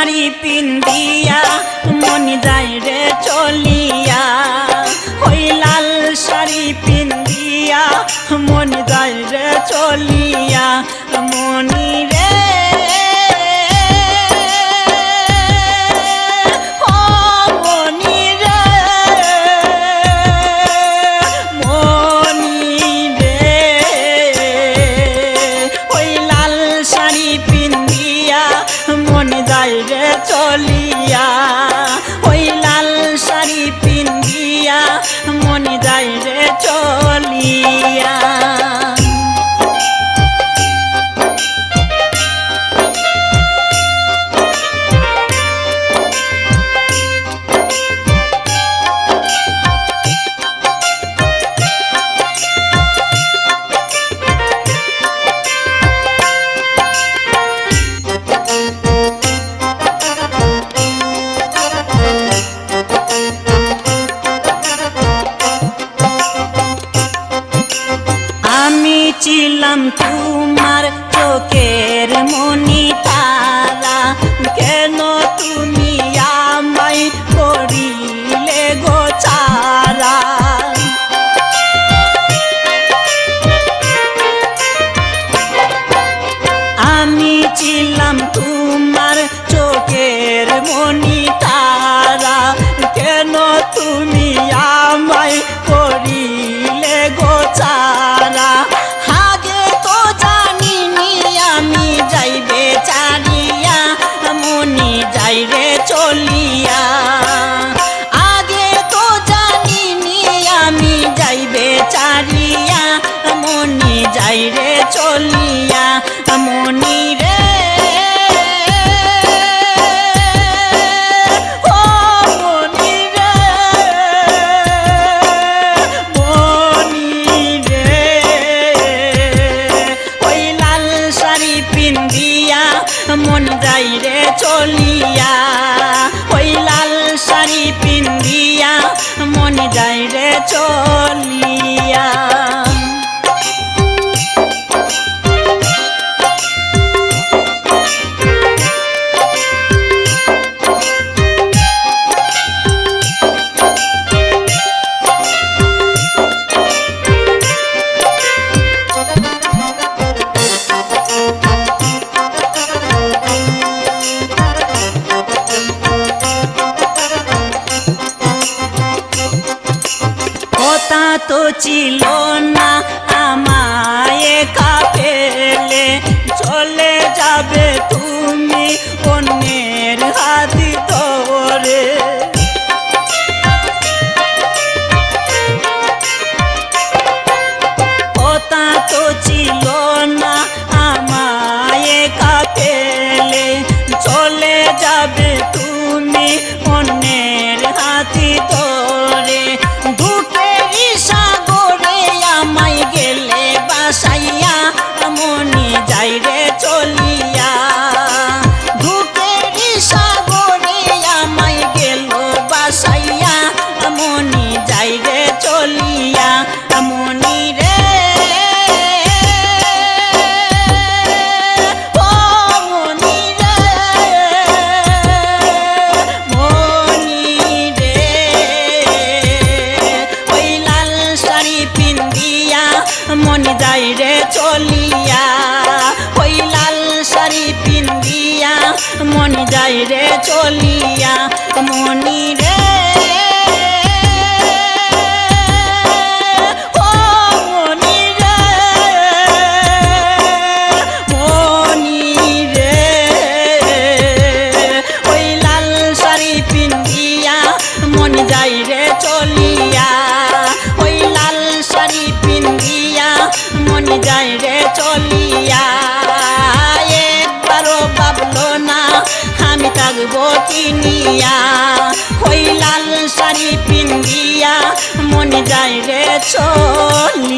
শাড়ি পিন্দিয়া মন যায় রে চলিয়া, ওই লাল শাড়ি পিন্দিয়া মন যায় রে চলিয়া। মনি রে ও মনি রে, মনি রে, ওই লাল শাড়ি পিন্দিয়া মন যায় রে চলিয়া, ওই লাল শাড়ি পিন্দিয়া মন যায় রে চলিয়া। আমি ছিলাম তোমার চোখের মনি তারা, কেন তুমি আমায় করিলে গো ছাড়া। আমি ছিলাম তোমার চোখের মনি তারা, কেন তুমি আমায় করিলে গো ছাড়া। আগে তো জানিনি আমি যাইবে চারিয়া মনি যাই রে চলিয়া, আগে তো জানিনি আমি যাইবে চারিয়া মনি যাই রে চলিয়া। মনি রে ও মনি রে, মনি রে, ওই লাল শাড়ি পিন্দিয়া মন যাই রে চলিয়া, ওই লাল শাড়ি পিন্দিয়া মন যাই রে চলিয়া। কথা তো ছিল না আমায় একা ফেলে, চলে যাবে তুমি অন্যের হাত ধরে। কথা তো ছিল না আমায় একা ফেলে, চলে যাবে তুমি অন্যের হাতি ধরে। দুঃখেরই সাগরে আমায় গেলে বাসাইয়া মনি যাই রে চলিয়া, দুঃখেরই সাগরে আমায় গেল বাসাইয়া মনি যাই রে চলিয়া। মনি রে ও মনি রে, মনি রে, ওই লাল শাড়ি পিন্দিয়া মন যাই রে চলিয়া, ওই লাল শাড়ি পিন্দিয়া মন যাই রে চলিয়া। মনি রে ও মনি রে, মনি রে, ওই লাল শাড়ি পিন্দিয়া মন যাই রে চলিয়া, ওই লাল শাড়ি পিন্দিয়া মন যাই রে চলিয়া। একবারও ভাবলো না আমি থাকবো কিনিয়া, ওই লাল শাড়ি পিন্দিয়া মন যাই রে চলিয়া।